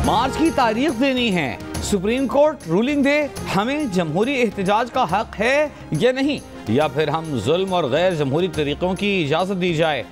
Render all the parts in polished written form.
मार्च की तारीख देनी है, सुप्रीम कोर्ट रूलिंग दे हमें जमहूरी एहतजाज का हक है या नहीं, या फिर हम जुल्म और गैर जमहूरी तरीकों की इजाज़त दी जाए।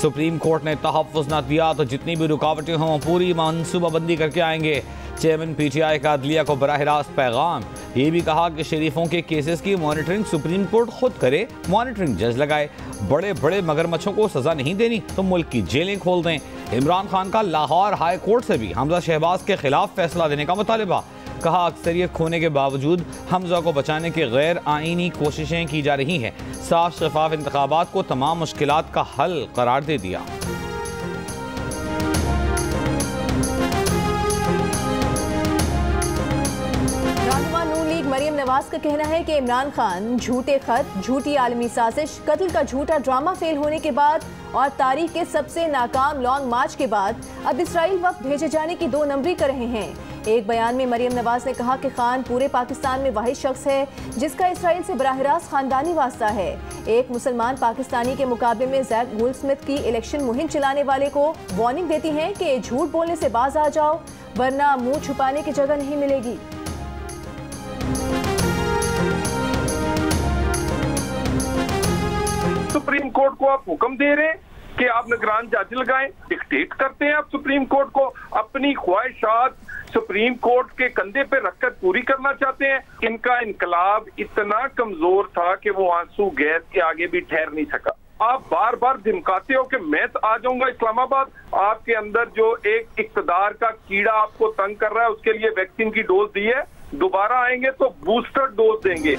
सुप्रीम कोर्ट ने तहफ़्फ़ुज़ न दिया तो जितनी भी रुकावटें हों पूरी मनसूबाबंदी करके आएंगे। चेयरमैन PTI का अदलिया को बराह रास्त पैगाम, ये भी कहा कि शरीफों के केसेस की मॉनिटरिंग सुप्रीम कोर्ट खुद करे, मॉनिटरिंग जज लगाए। बड़े बड़े मगरमच्छों को सजा नहीं देनी तो मुल्क की जेलें खोल दें। इमरान खान का लाहौर हाई कोर्ट से भी हमजा शहबाज के खिलाफ फैसला देने का मुतालिबा। कहा अक्सरियत खोने के बावजूद हमजा को बचाने की गैर आईनी कोशिशें की जा रही हैं। साफ शफाफ इंतखाबात को तमाम मुश्किलात का हल करार दे दिया। मरियम नवाज का कहना है कि इमरान खान झूठे खत, झूठी आलमी साजिश, कत्ल का झूठा ड्रामा फेल होने के बाद और तारीख के सबसे नाकाम लॉन्ग मार्च के बाद अब इसराइल वक्त भेजे जाने की 2 नंबरी कर रहे हैं। एक बयान में मरियम नवाज ने कहा कि खान पूरे पाकिस्तान में वाहिद शख्स है जिसका इसराइल से बराह रास्त खानदानी वास्ता है। एक मुसलमान पाकिस्तानी के मुकाबले में जैक गोल्डस्मिथ की इलेक्शन मुहिम चलाने वाले को वार्निंग देती हैं कि झूठ बोलने से बाज आ जाओ वरना मुंह छुपाने की जगह नहीं मिलेगी। सुप्रीम कोर्ट को आप हुक्म दे रहे हैं कि आप निगरान जज लगाएं, डिक्टेट करते हैं आप सुप्रीम कोर्ट को, अपनी ख्वाहिशात सुप्रीम कोर्ट के कंधे पे रखकर पूरी करना चाहते हैं। इनका इनकलाब इतना कमजोर था कि वो आंसू गैस के आगे भी ठहर नहीं सका। आप बार बार धमकाते हो कि मैं आ जाऊंगा इस्लामाबाद, आपके अंदर जो एक इक्तदार का कीड़ा आपको तंग कर रहा है उसके लिए वैक्सीन की डोज दी है, दोबारा आएंगे तो बूस्टर डोज देंगे।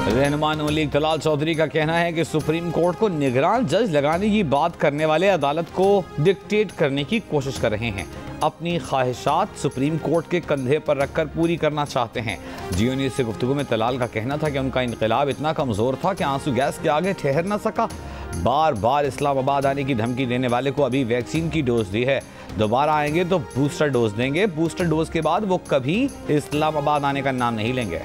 रहनुमा नून लीग तलाल चौधरी का कहना है कि सुप्रीम कोर्ट को निगरान जज लगाने की बात करने वाले अदालत को डिक्टेट करने की कोशिश कर रहे हैं। अपनी ख्वाहिशात सुप्रीम कोर्ट के कंधे पर रखकर पूरी करना चाहते हैं। जियो न्यूज़ से गुफ्तगू में तलाल का कहना था कि उनका इनकलाब इतना कमज़ोर था कि आंसू गैस के आगे ठहर न सका। बार बार इस्लामाबाद आने की धमकी देने वाले को अभी वैक्सीन की डोज दी है, दोबारा आएंगे तो बूस्टर डोज देंगे। बूस्टर डोज के बाद वो कभी इस्लामाबाद आने का नाम नहीं लेंगे।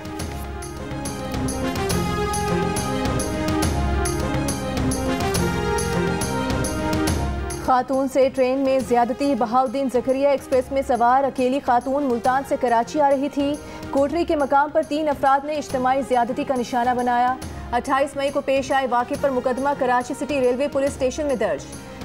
खातून से ट्रेन में ज्यादती। बहाउद्दीन ज़करिया एक्सप्रेस में सवार अकेली खातून मुल्तान से कराची आ रही थी। कोटरी के मकाम पर 3 अफराद ने इज्तिमाई ज्यादती का निशाना बनाया। 28 मई को पेश आए वाक़े पर मुकदमा Karachi city railway police station में दर्ज।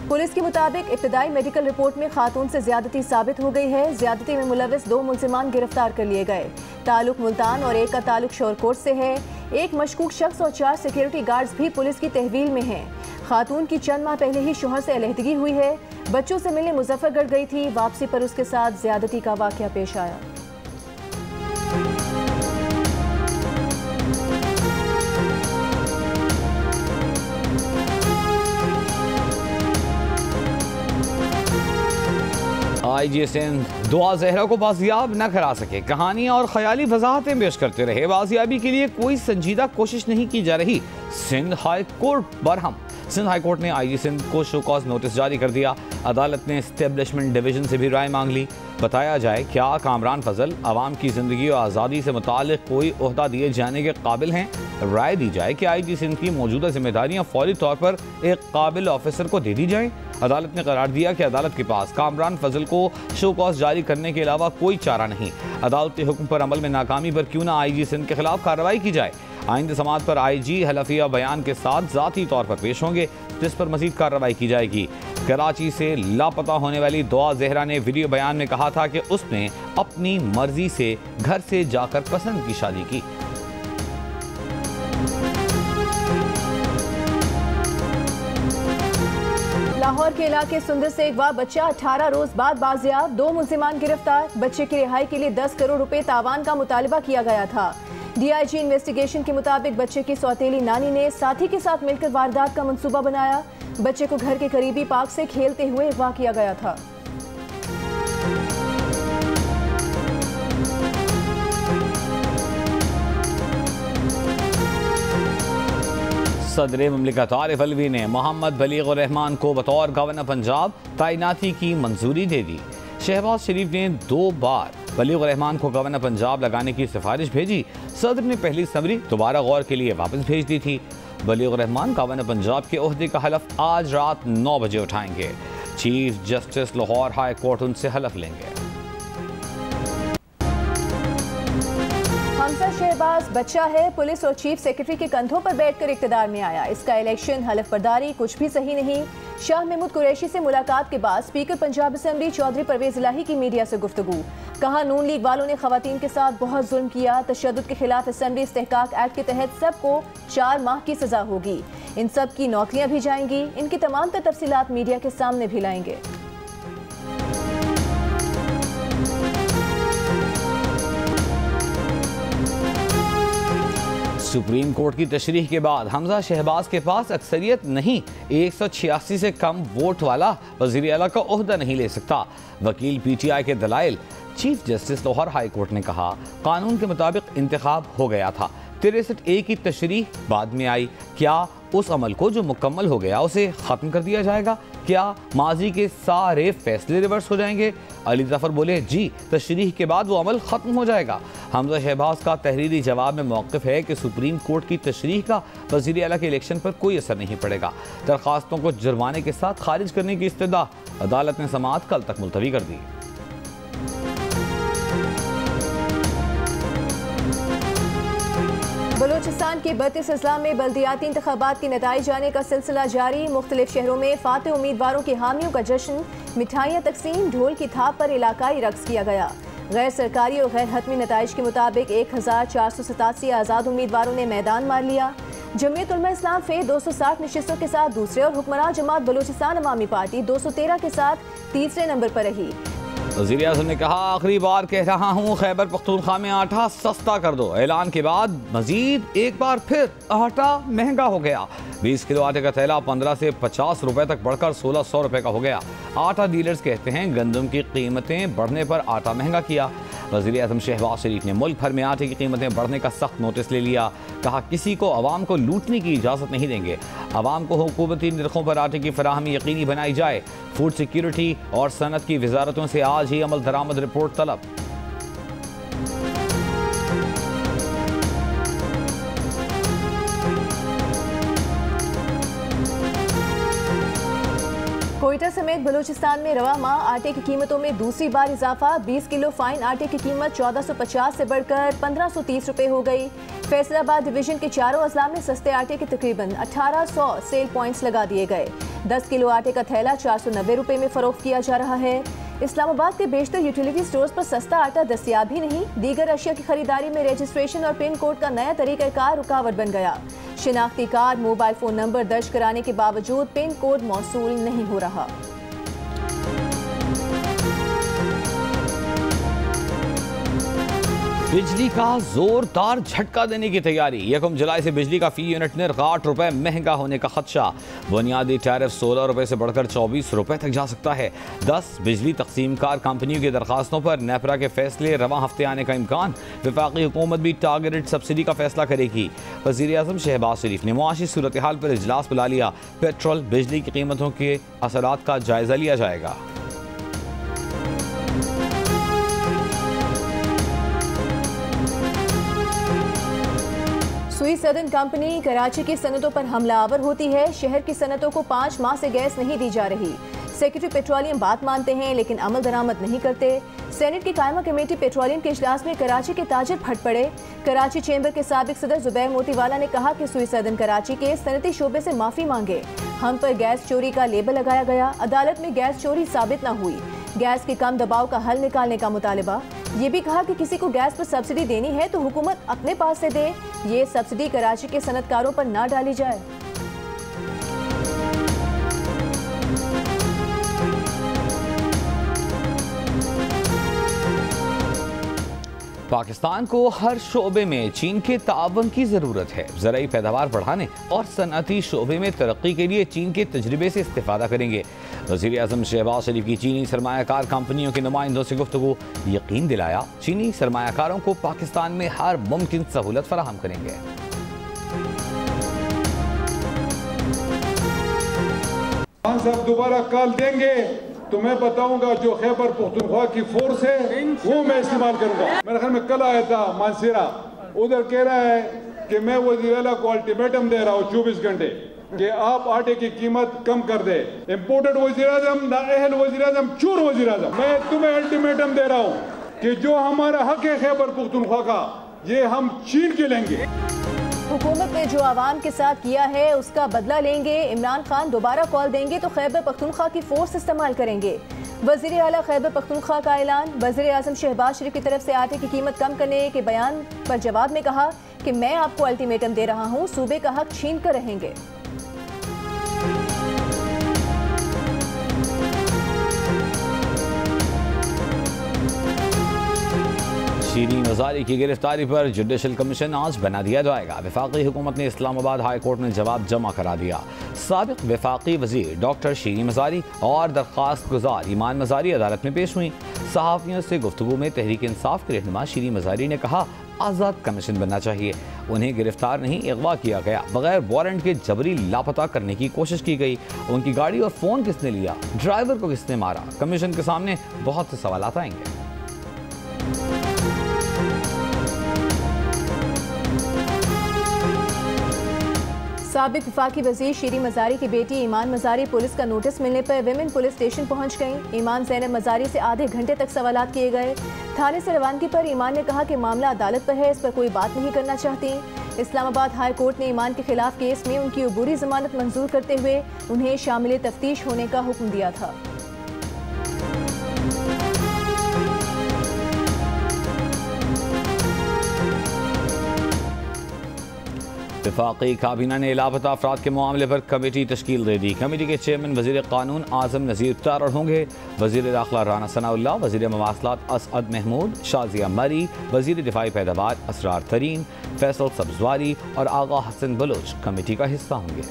पुलिस के मुताबिक इब्तदाई मेडिकल रिपोर्ट में खातून से ज्यादती साबित हो गई है। ज्यादती में मुलविस 2 मुल्जिमान गिरफ्तार कर लिए गए। ताल्लुक मुल्तान और एक का ताल्लुक शोरकोट से है। एक मशकूक शख्स और 4 सिक्योरिटी गार्ड्स भी पुलिस की तहवील में हैं। खातून की चंद माह पहले ही शोहर से अलहदगी हुई है। बच्चों से मिलने मुजफ्फरगढ़ गई थी। वापसी पर उसके साथ ज्यादती का वाकया पेश आया। IG सिंध दुआ जहरा को बाजियाब न करा सके, कहानियां और ख्याली वजाहतें पेश करते रहे। बाजियाबी के लिए कोई संजीदा कोशिश नहीं की जा रही। Sindh high court Barham. Sindh high court ने IG सिंध को शो कॉज नोटिस जारी कर दिया। अदालत ने एस्टेब्लिशमेंट डिवीजन से भी राय मांग ली। बताया जाए क्या कामरान फजल अवाम की ज़िंदगी और आज़ादी से मुताल्लिक़ कोई ओहदा दिए जाने के काबिल हैं। राय दी जाए कि IG सिंध की मौजूदा जिम्मेदारियाँ फौरी तौर पर एक काबिल ऑफिसर को दे दी जाएँ। अदालत ने करार दिया कि अदालत के पास कामरान फजल को शो कॉज जारी करने के अलावा कोई चारा नहीं। अदालती हुक्म पर अमल में नाकामी पर क्यों ना IG सिंध के खिलाफ कार्रवाई की जाए। आइंद समात पर IG हलफिया बयान के साथ ज़ाती तौर पर पेश होंगे, जिस पर मजीद कार्रवाई की जाएगी। कराची से लापता होने वाली दुआ जहरा ने वीडियो बयान में कहा था कि उसने अपनी मर्जी से घर से जाकर पसंद की शादी की। लाहौर के इलाके सुंदर से अगवा बच्चा 18 रोज बाद बाजियाब। 2 मुल्जिमान गिरफ्तार। बच्चे की रिहाई के लिए 10 करोड़ रुपए तावान का मुतालबा किया गया था। DIG इन्वेस्टिगेशन के मुताबिक बच्चे की सौतेली नानी ने साथी के साथ मिलकर वारदात का मंसूबा बनाया। बच्चे को घर के करीबी पार्क से खेलते हुए अगवा किया गया था। सदर मुमलिकत आरिफ अलवी ने मोहम्मद बलीग रहमान को बतौर गवर्नर पंजाब तैनाती की मंजूरी दे दी। शहबाज शरीफ ने 2 बार बलीग रहमान को गवर्नर पंजाब लगाने की सिफारिश भेजी। सदर ने पहली समरी दोबारा गौर के लिए वापस भेज दी थी। बलीग रहमान गवर्नर पंजाब के ओहदे का हलफ आज रात 9 बजे उठाएंगे। Chief justice Lahore high court उनसे हलफ लेंगे। हमजा शहबाज बच्चा है, पुलिस और चीफ सेक्रेटरी के कंधों पर बैठकर इक़्तिदार में आया। इसका इलेक्शन हलफ बर्दारी कुछ भी सही नहीं। शाह महमूद कुरैशी से मुलाकात के बाद स्पीकर पंजाब असेंबली चौधरी परवेज इलाही की मीडिया से गुफ्तगू। कहा, नून लीग वालों ने खवातीन के साथ बहुत जुल्म किया। तशद्दुद के खिलाफ असेंबली इस्तेहकाक एक्ट के तहत सबको 4 माह की सजा होगी। इन सब की नौकरियां भी जाएंगी। इनकी तमाम तफसीलात मीडिया के सामने भी लाएंगे। सुप्रीम कोर्ट की तशरीह के बाद हमजा शहबाज के पास अक्सरियत नहीं, 186 से कम वोट वाला वज़ीर आला का ओहदा नहीं ले सकता। वकील PTI के दलाइल। Chief justice Lahore high court ने कहा, कानून के मुताबिक इंतखाब हो गया था। 63A की तशरीह बाद में आई। क्या उस अमल को जो मुकम्मल हो गया उसे ख़त्म कर दिया जाएगा? क्या माजी के सारे फैसले रिवर्स हो जाएंगे? अली ज़फ़र बोले, जी, तशरीह के बाद वो अमल ख़त्म हो जाएगा। हमजा शहबाज का तहरीरी जवाब में मौक़िफ़ है कि सुप्रीम कोर्ट की तशरीह का वज़ीर आला के इलेक्शन पर कोई असर नहीं पड़ेगा। दरख्वास्तों को जुर्माने के साथ खारिज करने की इस्तदा अदालत ने समाअत कल तक मुलतवी कर दी। बलूचिस्तान के 32 अजला में बल्दियाती इंतखाबात के नताइज जाने का सिलसिला जारी। मुख्तलिफ शहरों में फाते उम्मीदवारों की हामियों का जश्न, मिठाइयाँ तकसीम, ढोल की थाप पर इलाकाई रक्स किया गया। गैर सरकारी और गैर हतमी नताइज के मुताबिक 1487 आज़ाद उम्मीदवारों ने मैदान मार लिया। जमीयत उलमा इस्लाम फे 260 नशिस्तों के साथ दूसरे और हुक्मरान जमात बलूचिस्तान अवामी पार्टी 213 के साथ तीसरे नंबर पर रही। वज़ीर आज़म ने कहा, आखिरी बार कह रहा हूँ, खैबर पख्तूनख्वा में आटा सस्ता कर दो। ऐलान के बाद मजीद एक बार फिर आटा महंगा हो गया। 20 किलो आटे का थैला 15 से 50 रुपए तक बढ़कर 1600 रुपए का हो गया। आटा डीलर्स कहते हैं गंदम की कीमतें बढ़ने पर आटा महंगा किया। वज़ीर आज़म शहबाज शरीफ ने मुल्क भर में आटे की कीमतें बढ़ने का सख्त नोटिस ले लिया। कहा, किसी को अवाम को लूटने की इजाज़त नहीं देंगे। अवाम को हुकूमती निर्खों पर आटे की फराहमी यकीनी बनाई जाए। फूड सिक्योरिटी और सनत की वजारतों से आज ही अमल दरामद रिपोर्ट तलब। कोयटा समेत बलूचिस्तान में रवा माह आटे की कीमतों में दूसरी बार इजाफा। 20 किलो फाइन आटे की कीमत 1450 से बढ़कर 1530 रुपए हो गई। फैसलाबाद डिवीजन के चारों अजला में सस्ते आटे के तकरीबन 1800 सेल पॉइंट्स लगा दिए गए। 10 किलो आटे का थैला 490 रुपए में फरोख्त किया जा रहा है। इस्लामाबाद के बेशतर यूटिलिटी स्टोर्स पर सस्ता आटा दस्तयाब ही नहीं, दीगर अशिया की खरीदारी में रजिस्ट्रेशन और पिन कोड का नया तरीक़ाकार रुकावट बन गया। शिनाख्ती कार्ड, मोबाइल फोन नंबर दर्ज कराने के बावजूद पिन कोड मौसूल नहीं हो रहा। बिजली का जोरदार झटका देने की तैयारी। 1 जुलाई से बिजली का फी यूनिट निर्ख 8 रुपए महंगा होने का खदशा। बुनियादी टैरिफ 16 रुपए से बढ़कर 24 रुपए तक जा सकता है। 10 बिजली तकसीमकार कंपनियों की दरखास्तों पर नेपरा के फैसले रवां हफ्ते आने का इम्कान। वफाकी हुकूमत भी टारगेटेड सब्सिडी का फैसला करेगी। वज़ीर आज़म शहबाज शरीफ ने मुआशी सूरत हाल पर इजलास बुला लिया। पेट्रोल बिजली की कीमतों के असरात का जायजा लिया जाएगा। सुई सदन कंपनी कराची की सनतों पर हमलावर होती है। शहर की सनतों को 5 माह से गैस नहीं दी जा रही। सेक्रेटरी पेट्रोलियम बात मानते हैं लेकिन अमल दरामद नहीं करते। सेनेट की कायमा कमेटी पेट्रोलियम के इजलास में कराची के ताजिर फट पड़े। कराची चेंबर के साबिक सदर जुबैर मोतीवाला ने कहा कि सुई सदन कराची के सनती शोबे से माफी मांगे। हम पर गैस चोरी का लेबल लगाया गया। अदालत में गैस चोरी साबित न हुई। गैस के कम दबाव का हल निकालने का मुतालबा। ये भी कहा कि किसी को गैस पर सब्सिडी देनी है तो हुकूमत अपने पास से दे। ये सब्सिडी कराची के सनतकारों पर ना डाली जाए। पाकिस्तान को हर शोबे में चीन के ताअवुन की ज़रूरत है। ज़राई पैदावार बढ़ाने और सनअती शोबे में तरक्की के लिए चीन के तजर्बे से इस्तेफादा करेंगे। वज़ीर आज़म शहबाज शरीफ की चीनी सरमायाकार कंपनियों के नुमाइंदों से गुफ्तगू। यकीन दिलाया चीनी सरमायाकारों को पाकिस्तान में हर मुमकिन सहूलत फराहम करेंगे। साहब दोबारा कॉल देंगे तो मैं बताऊंगा जो खैबर पख्तूनख्वा की फोर्स है वो मैं इस्तेमाल करूंगा। मेरे ख्याल में कल आया था मानसेरा, उधर कह रहा है कि मैं वज़ीर आला को अल्टीमेटम दे रहा हूँ 24 घंटे कि आप आटे की कीमत कम कर दे। इम्पोर्टेड वज़ीर आज़म, नाअहल वज़ीर आज़म, चोर वज़ीर आज़म, मैं तुम्हें अल्टीमेटम दे रहा हूँ कि जो हमारा हक है खैबर पख्तूनख्वा का ये हम छीन के लेंगे। हुकूमत ने जो आवाम के साथ किया है उसका बदला लेंगे। इमरान खान दोबारा कॉल देंगे तो खैबर पख्तूनख्वा की फोर्स इस्तेमाल करेंगे। वज़ीर आला खैबर पख्तूनख्वा का ऐलान। वज़ीर आज़म शहबाज शरीफ की तरफ से आटे की कीमत कम करने के बयान पर जवाब में कहा कि मैं आपको अल्टीमेटम दे रहा हूँ, सूबे का हक छीन कर रहेंगे। शीरीन मज़ारी की गिरफ्तारी पर जुडिशल कमीशन आज बना दिया जाएगा। वफाकी हुकूमत ने इस्लामाबाद हाई कोर्ट में जवाब जमा करा दिया। साबिक वफाकी वजीर डॉक्टर शीरीन मज़ारी और दरख्वास्त गुजार ईमान मज़ारी अदालत में पेश हुई। सहाफ़ियों से गुफ्तगू में तहरीक इंसाफ के रहनुमा शीरीन मज़ारी ने कहा आज़ाद कमीशन बनना चाहिए। उन्हें गिरफ्तार नहीं अगवा किया गया, बगैर वारंट के जबरी लापता करने की कोशिश की गई। उनकी गाड़ी और फ़ोन किसने लिया, ड्राइवर को किसने मारा, कमीशन के सामने बहुत से सवाल आएंगे। साबिक वफाकी वजीर शीरीन मज़ारी की बेटी ईमान मज़ारी पुलिस का नोटिस मिलने पर विमेन पुलिस स्टेशन पहुंच गईं। ईमान ज़ैनब मज़ारी से आधे घंटे तक सवालात किए गए। थाने से रवानगी पर ईमान ने कहा कि मामला अदालत पर है, इस पर कोई बात नहीं करना चाहती। इस्लामाबाद हाई कोर्ट ने ईमान के खिलाफ केस में उनकी अबूरी जमानत मंजूर करते हुए उन्हें शामिल तफ्तीश होने का हुक्म दिया था। वफाकी काबीना ने लापता अफराद के मामले पर कमेटी तश्कील दे दी। कमेटी के चेयरमैन वज़ीर कानून आज़म नज़ीर तारड़ होंगे। वज़ीर दाखिला राना सनाउल्लाह, वज़ीर मवासलात असअद महमूद, शाजिया मरी, वज़ीर दिफाई पैदावार असरार तरीन, फैसल सब्जवारी और आगा हसन बलोच कमेटी का हिस्सा होंगे।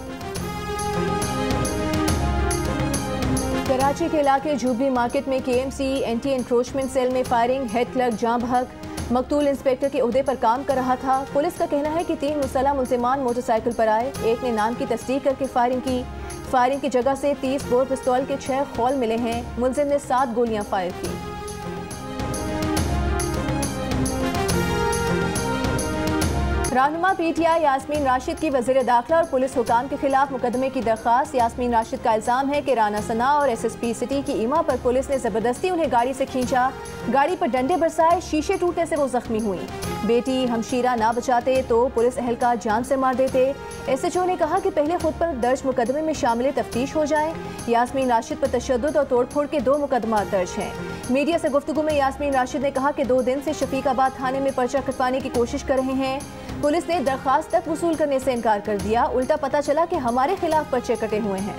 कराची के इलाके जुबली मार्केट में KMC एंटी एनक्रोचमेंट सेल में फायरिंग। हेड क्लर्क जां बहक मकतूल इंस्पेक्टर के ओहदे पर काम कर रहा था। पुलिस का कहना है कि 3 मुसल्लह मुल्जिमान मोटरसाइकिल पर आए। एक ने नाम की तस्दीक करके फायरिंग की। फायरिंग की जगह से 30 बोर पिस्तौल के 6 खौल मिले हैं। मुल्जिम ने 7 गोलियां फायर की। रहनुमा PTI यास्मीन राशिद की वज़ीर दाखिला और पुलिस हुकाम के खिलाफ मुकदमे की दरख्वास्त। यास्मीन राशिद का इल्ज़ाम है कि राना सना और SSP सिटी की ईमा पर पुलिस ने ज़बरदस्ती उन्हें गाड़ी से खींचा, गाड़ी पर डंडे बरसाए, शीशे टूटने से वो जख्मी हुई। बेटी हमशीरा ना बचाते तो पुलिस एहलकार जान से मार देते। SHO ने कहा कि पहले खुद पर दर्ज मुकदमे में शामिल तफ्तीश हो जाए। यास्मीन राशिद पर तशद्दुद और तोड़फोड़ के 2 मुकदमा दर्ज हैं। मीडिया से गुफ्तगू में यास्मीन राशिद ने कहा कि 2 दिन से शफीकाबाद थाने में पर्चा कटवाने की कोशिश कर रहे हैं। पुलिस ने दरख्वास्त तक वसूल करने से इनकार कर दिया। उल्टा पता चला कि हमारे खिलाफ पर्चे कटे हुए हैं।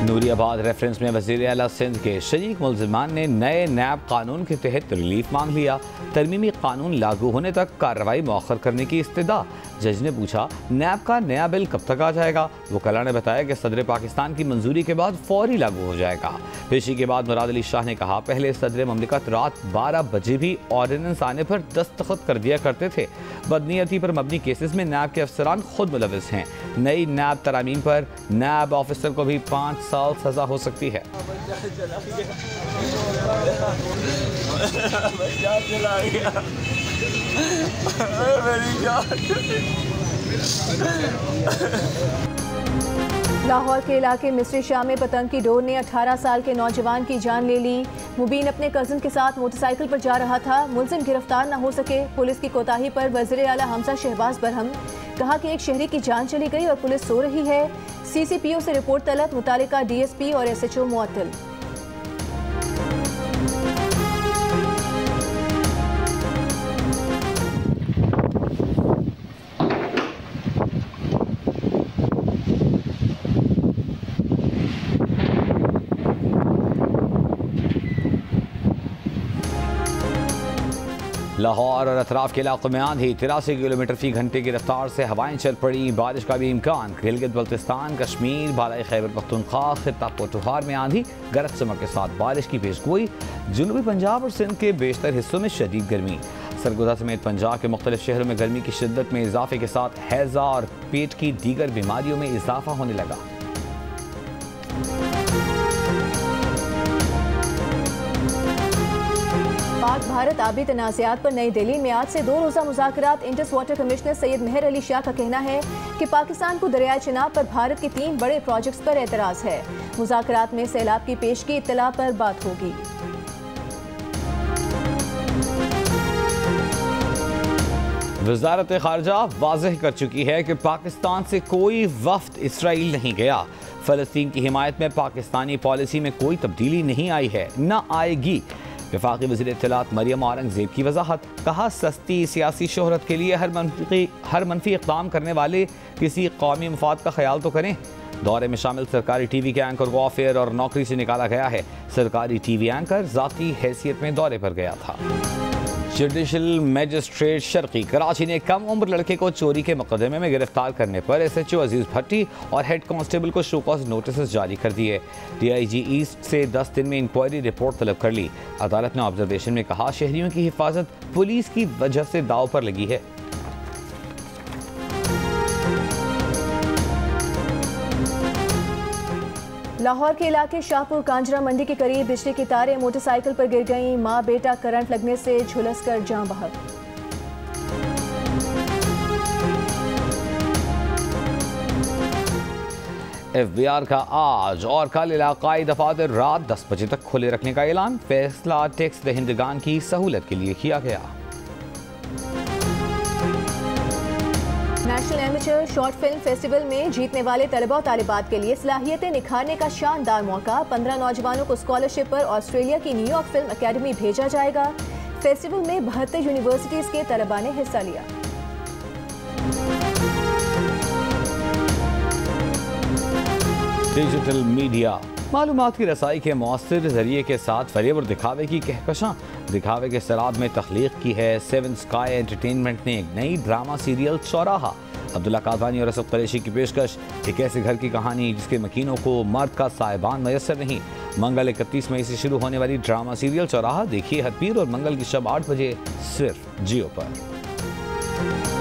नूरियाबाद रेफरेंस में वज़ीर आला सिंध के शरीक मुल्जिमान ने नए नैब कानून के तहत रिलीफ मांग लिया। तरमीमी कानून लागू होने तक कार्रवाई मौखर करने की इस्तदा। जज ने पूछा नैब का नया बिल कब तक आ जाएगा। वकला ने बताया कि सदर पाकिस्तान की मंजूरी के बाद फौरी लागू हो जाएगा। पेशी के बाद मुराद अली शाह ने कहा पहले सदर ममलिकत रात 12 बजे भी ऑर्डिनेंस आने पर दस्तखत कर दिया करते थे। बदनीयती पर मबनी केसेस में नैब के अफसरान खुद मुलविस हैं। नई नैब तरामीम पर नैब ऑफिसर को भी 5 साल सजा हो सकती है। लाहौर के इलाके मिस्री शाह में पतंग की डोर ने 18 साल के नौजवान की जान ले ली। मुबीन अपने कज़न के साथ मोटरसाइकिल पर जा रहा था। मुल्जिम गिरफ्तार न हो सके। पुलिस की कोताही पर वज़ीर आला हमजा शहबाज बरहम कहा कि एक शहरी की जान चली गई और पुलिस सो रही है। CCPO से रिपोर्ट तलब। मुतालिका DSP और SHO मुअत्तल। लाहौर और अतराफ के इलाकों में आंधी 83 किलोमीटर फी घंटे की रफ्तार से हवाएं चल पड़ी। बारिश का भी इम्कान। गिलगित बल्तिस्तान, कश्मीर, बालाई खैबर पख्तूनख्वा, खित्ता पोठोहार में आंधी गरज चमक के साथ बारिश की पेशगोई। जनूबी पंजाब और सिंध के बेशतर हिस्सों में शदीद गर्मी। सरगोदा समेत पंजाब के मुख्तलिफ शहरों में गर्मी की शिद्दत में इजाफे के साथ हैजा और पेट की दीगर बीमारियों में इजाफा होने लगा। पाक भारत आबी तनाज़ात पर नई दिल्ली में आज से 2 रोज़ा मुज़ाकरात। इंडस वाटर कमिश्नर सैयद मेहर अली शाह का कहना है कि पाकिस्तान को दरियाए चिनाब पर भारत के 3 बड़े प्रोजेक्ट्स पर एतराज़ है। मुज़ाकरात में सैलाब की पेशगी इत्तला पर बात होगी। वज़ारत ख़ारजा वाज़ेह कर चुकी है कि पाकिस्तान से कोई वफ़द इसराइल नहीं गया। फ़लस्तीन की हिमायत में पाकिस्तानी पॉलिसी में कोई तब्दीली नहीं आई है, न आएगी। वफाकी वज़ीर इत्तलात मरियम औरंगज़ेब की वजाहत। कहा, सस्ती सियासी शोहरत के लिए हर मनफी इक़दाम करने वाले किसी कौमी मफाद का ख्याल तो करें। दौरे में शामिल सरकारी टीवी के एंकर को अफेयर और नौकरी से निकाला गया है। सरकारी टीवी एंकर ज़ाती हैसियत में दौरे पर गया था। जुडिशल मजिस्ट्रेट शर्की कराची ने कम उम्र लड़के को चोरी के मुकदमे में गिरफ्तार करने पर SHO अजीज भट्टी और हेड कांस्टेबल को शोकॉज नोटिस जारी कर दिए। DIG ईस्ट से 10 दिन में इंक्वायरी रिपोर्ट तलब कर ली। अदालत ने ऑब्जर्वेशन में कहा, शहरियों की हिफाजत पुलिस की वजह से दाव पर लगी है। लाहौर के इलाके शाहपुर कांजरा मंडी के करीब बिजली की तारें मोटरसाइकिल पर गिर गईं। मां बेटा करंट लगने से झुलसकर जान बहक। FBR का आज और कल इलाकाई दफातर रात 10 बजे तक खुले रखने का ऐलान। फैसला टैक्स दहिंदगान की सहूलत के लिए किया गया। National amateur short film festival में जीतने वाले तलबा और तालिबात के लिए सलाहियतें निखारने का शानदार मौका। 15 नौजवानों को स्कॉलरशिप पर ऑस्ट्रेलिया की न्यूयॉर्क फिल्म अकेडमी भेजा जाएगा। फेस्टिवल में 72 यूनिवर्सिटीज के तलबा ने हिस्सा लिया। डिजिटल मीडिया मालूमात की रसाई के मौसर जरिए के साथ फरेब और दिखावे की कहकशां दिखावे के शराब में तख्लीक की है। 7 स्काई एंटरटेनमेंट ने एक नई ड्रामा सीरियल चौराहा। अब्दुल्ला कादवानी और असद कुरैशी की पेशकश। एक ऐसे घर की कहानी जिसके मकीनों को मर्द का साहिबान मैसर नहीं। मंगल 31 मई से शुरू होने वाली ड्रामा सीरियल चौराहा देखिए हर पीर और मंगल की शब 8 बजे सिर्फ जियो पर।